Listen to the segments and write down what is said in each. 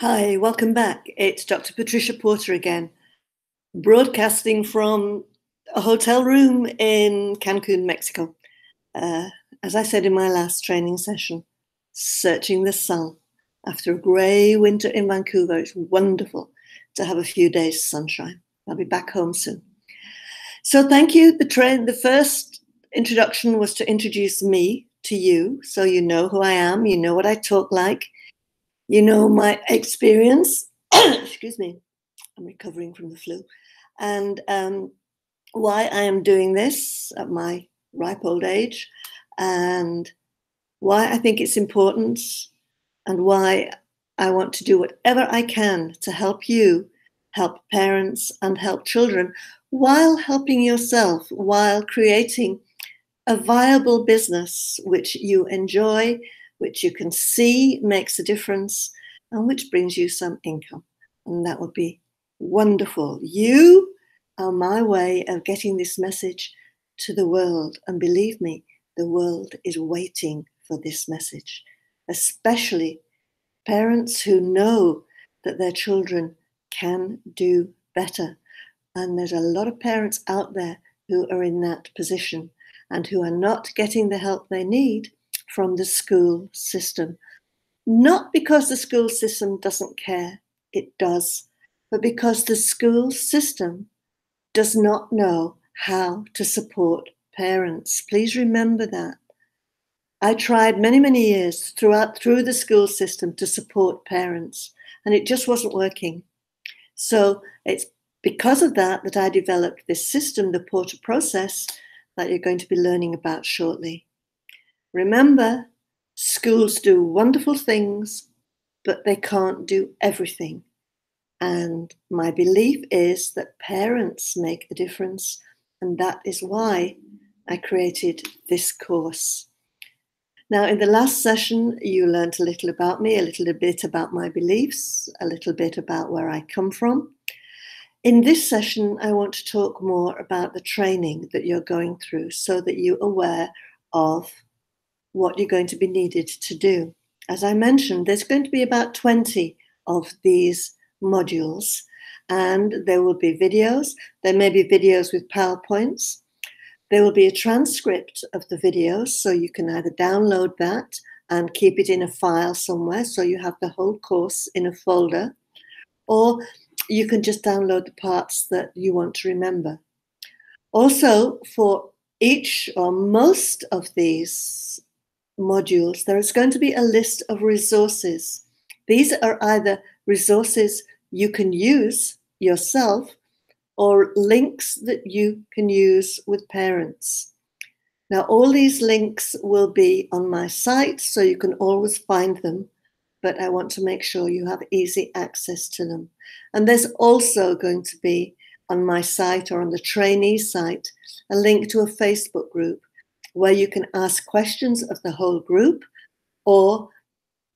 Hi, welcome back. It's Dr. Patricia Porter again, broadcasting from a hotel room in Cancun, Mexico. Uh, as I said in my last training session, searching the sun. After a grey winter in Vancouver, it's wonderful to have a few days sunshine. I'll be back home soon. So thank you. The first introduction was to introduce me to you, so you know who I am, you know what I talk like, you know my experience. Excuse me, I'm recovering from the flu, and why I am doing this at my ripe old age, and why I think it's important, and why I want to do whatever I can to help you, help parents, and help children, while helping yourself, while creating a viable business which you enjoy, which you can see makes a difference, and which brings you some income. And that would be wonderful. You are my way of getting this message to the world. And believe me, the world is waiting for this message, especially parents who know that their children can do better. And there's a lot of parents out there who are in that position and who are not getting the help they need from the school system. Not because the school system doesn't care, it does, but because the school system does not know how to support parents. Please remember that. I tried many, many years through the school system to support parents, and it just wasn't working. So it's because of that that I developed this system, the Porter process, that you're going to be learning about shortly. Remember, schools do wonderful things, but they can't do everything. And my belief is that parents make a difference, and that is why I created this course. Now, in the last session, you learned a little about me, a little bit about my beliefs, a little bit about where I come from. In this session, I want to talk more about the training that you're going through so that you're aware of what you're going to be needed to do. As I mentioned, there's going to be about 20 of these modules, and there will be videos. There may be videos with PowerPoints. There will be a transcript of the videos, so you can either download that and keep it in a file somewhere, so you have the whole course in a folder, or you can just download the parts that you want to remember. Also, for each or most of these modules, there is going to be a list of resources. These are either resources you can use yourself or links that you can use with parents. Now, all these links will be on my site, so you can always find them, but I want to make sure you have easy access to them. And there's also going to be on my site or on the trainee site a link to a Facebook group where you can ask questions of the whole group, or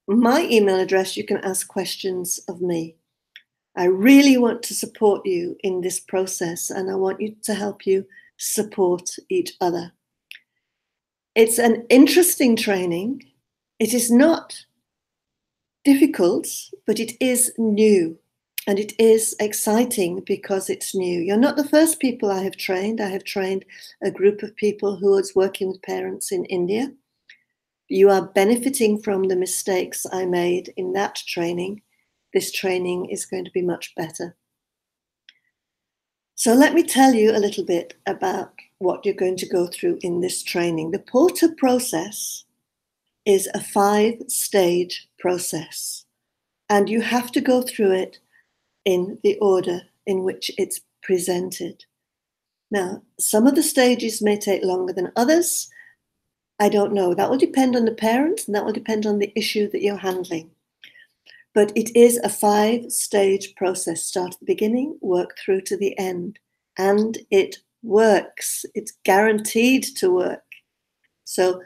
my email address, you can ask questions of me. I really want to support you in this process, and I want you to help you support each other. It's an interesting training. It is not difficult, but it is new, and it is exciting because it's new. You're not the first people I have trained. I have trained a group of people who was working with parents in India. You are benefiting from the mistakes I made in that training. This training is going to be much better. So let me tell you a little bit about what you're going to go through in this training. The Porter process is a 5-stage process, and you have to go through it in the order in which it's presented. Now, some of the stages may take longer than others. I don't know. That will depend on the parent, and that will depend on the issue that you're handling. But it is a 5-stage process. Start at the beginning, work through to the end. And it works. It's guaranteed to work. So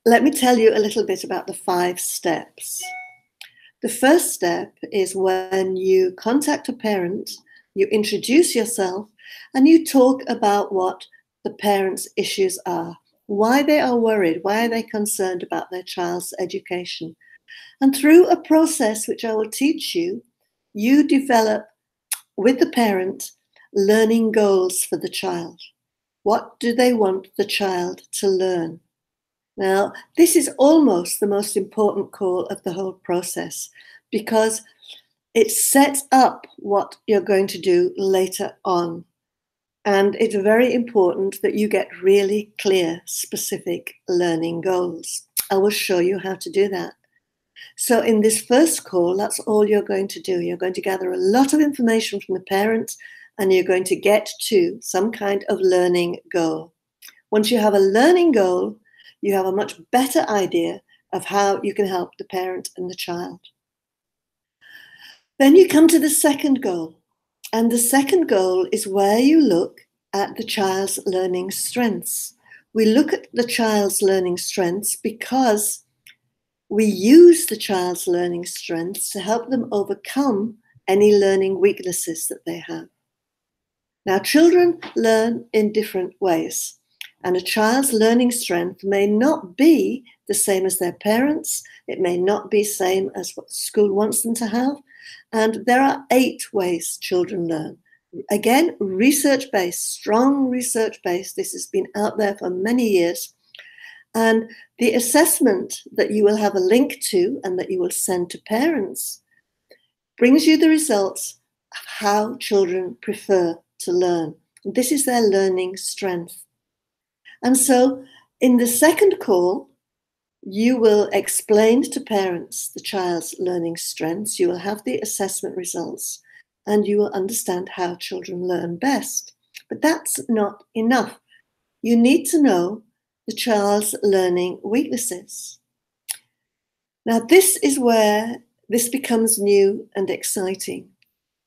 let me tell you a little bit about the 5 steps. The first step is when you contact a parent, you introduce yourself, and you talk about what the parent's issues are, why they are worried, why are they concerned about their child's education, And through a process which I will teach you, you develop with the parent learning goals for the child. What do they want the child to learn? Now, this is almost the most important call of the whole process because it sets up what you're going to do later on. And it's very important that you get really clear, specific learning goals. I will show you how to do that. So in this first call, that's all you're going to do. You're going to gather a lot of information from the parent and you're going to get to some kind of learning goal. Once you have a learning goal, you have a much better idea of how you can help the parent and the child. Then you come to the second goal. And the second goal is where you look at the child's learning strengths. We look at the child's learning strengths because we use the child's learning strengths to help them overcome any learning weaknesses that they have. Now, children learn in different ways, and a child's learning strength may not be the same as their parents. It may not be the same as what school wants them to have. And there are 8 ways children learn. Again, research-based, strong research-based. This has been out there for many years. And the assessment that you will have a link to and that you will send to parents brings you the results of how children prefer to learn. This is their learning strength. And so in the second call, you will explain to parents the child's learning strengths. You will have the assessment results and you will understand how children learn best. But that's not enough. You need to know the child's learning weaknesses. Now, this is where this becomes new and exciting,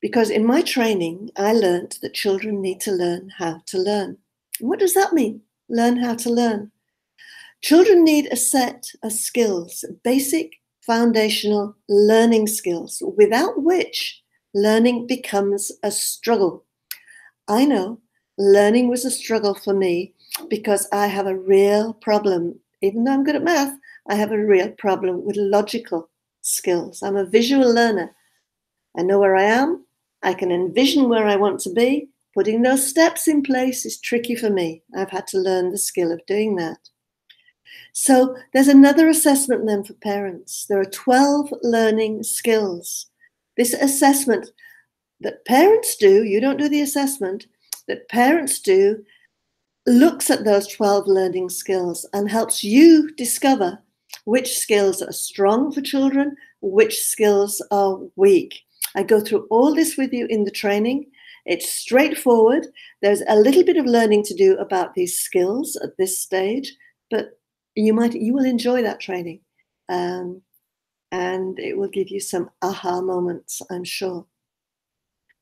because in my training, I learned that children need to learn how to learn. And what does that mean? Learn how to learn. Children need a set of skills, basic foundational learning skills, without which learning becomes a struggle. I know learning was a struggle for me because I have a real problem. Even though I'm good at math, I have a real problem with logical skills. I'm a visual learner. I know where I am. I can envision where I want to be. Putting those steps in place is tricky for me. I've had to learn the skill of doing that. So there's another assessment then for parents. There are 12 learning skills. This assessment that parents do, you don't do the assessment, that parents do, looks at those 12 learning skills and helps you discover which skills are strong for children, which skills are weak. I go through all this with you in the training. It's straightforward. There's a little bit of learning to do about these skills at this stage, but you will enjoy that training. And it will give you some aha moments, I'm sure.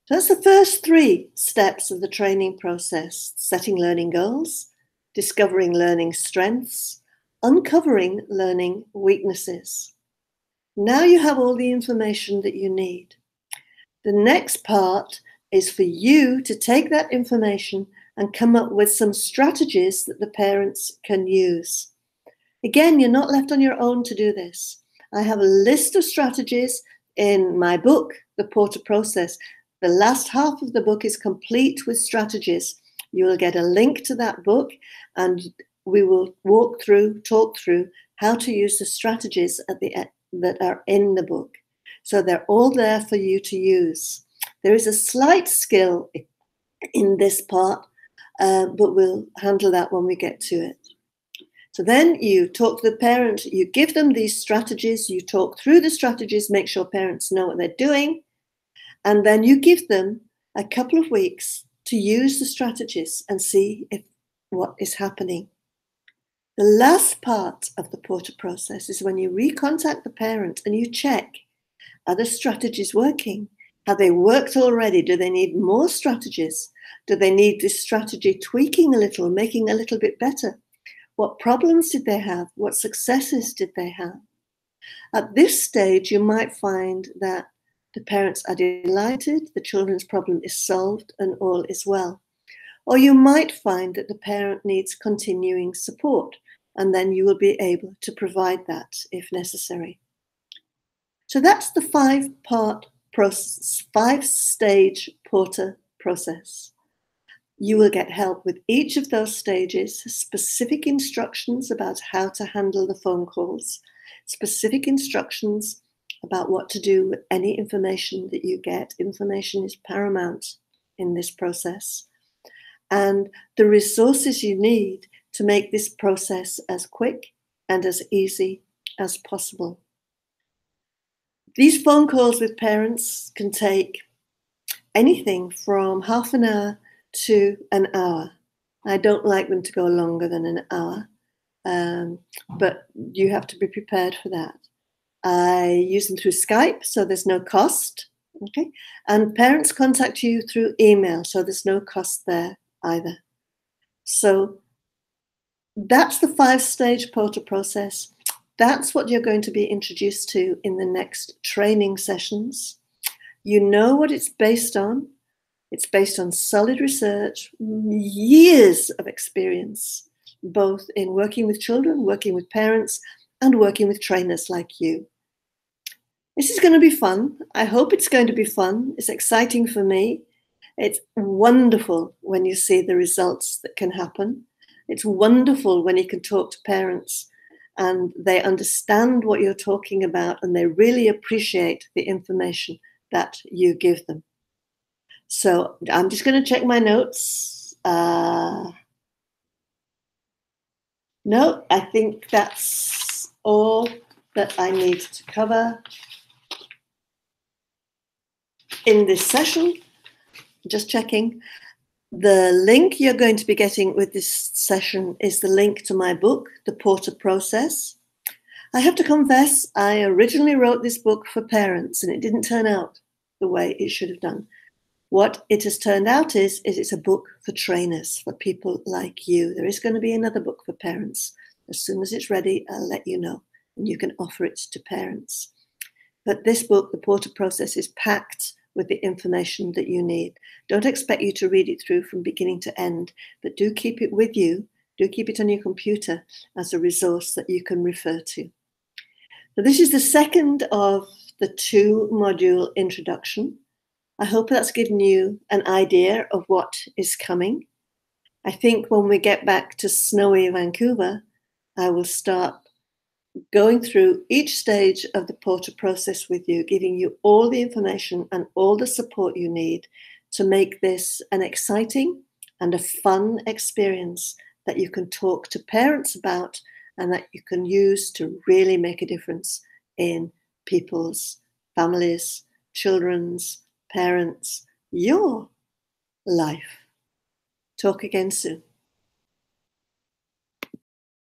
So that's the first 3 steps of the training process: setting learning goals, discovering learning strengths, uncovering learning weaknesses. Now you have all the information that you need. The next part is for you to take that information and come up with some strategies that the parents can use. Again, you're not left on your own to do this. I have a list of strategies in my book, The Porter Process. The last half of the book is complete with strategies. You will get a link to that book and we will talk through how to use the strategies that are in the book. So they're all there for you to use. There is a slight skill in this part, but we'll handle that when we get to it. So then you talk to the parent, you give them these strategies, you talk through the strategies, make sure parents know what they're doing, and then you give them a couple of weeks to use the strategies and see what is happening. The last part of the Porter process is when you recontact the parent and you check, are the strategies working? Have they worked already? Do they need more strategies? Do they need this strategy tweaking a little, making a little bit better? What problems did they have? What successes did they have? At this stage, you might find that the parents are delighted, the children's problem is solved, and all is well. Or you might find that the parent needs continuing support, and then you will be able to provide that if necessary. So that's the five-part process, five-stage Porter process. You will get help with each of those stages, specific instructions about how to handle the phone calls, specific instructions about what to do with any information that you get. Information is paramount in this process. And the resources you need to make this process as quick and as easy as possible. These phone calls with parents can take anything from half an hour to an hour. I don't like them to go longer than an hour, but you have to be prepared for that. I use them through Skype, so there's no cost. Okay, and parents contact you through email, so there's no cost there either. So that's the five-stage Porter process. That's what you're going to be introduced to in the next training sessions. You know what it's based on. It's based on solid research, years of experience, both in working with children, working with parents, and working with trainers like you. This is going to be fun. I hope it's going to be fun. It's exciting for me. It's wonderful when you see the results that can happen. It's wonderful when you can talk to parents and they understand what you're talking about and they really appreciate the information that you give them. So I'm just going to check my notes. No, I think that's all that I need to cover in this session. Just checking. The link you're going to be getting with this session is the link to my book, The Porter Process. I have to confess, I originally wrote this book for parents and it didn't turn out the way it should have done. What it has turned out is it's a book for trainers, for people like you. There is going to be another book for parents. As soon as it's ready, I'll let you know, and you can offer it to parents. But this book, The Porter Process, is packed with the information that you need. Don't expect you to read it through from beginning to end, but do keep it with you. Do keep it on your computer as a resource that you can refer to. So this is the second of the two-module introduction. I hope that's given you an idea of what is coming. I think when we get back to snowy Vancouver, I will start going through each stage of the Porter process with you, giving you all the information and all the support you need to make this an exciting and a fun experience that you can talk to parents about and that you can use to really make a difference in people's families, children's, parents, your life. Talk again soon.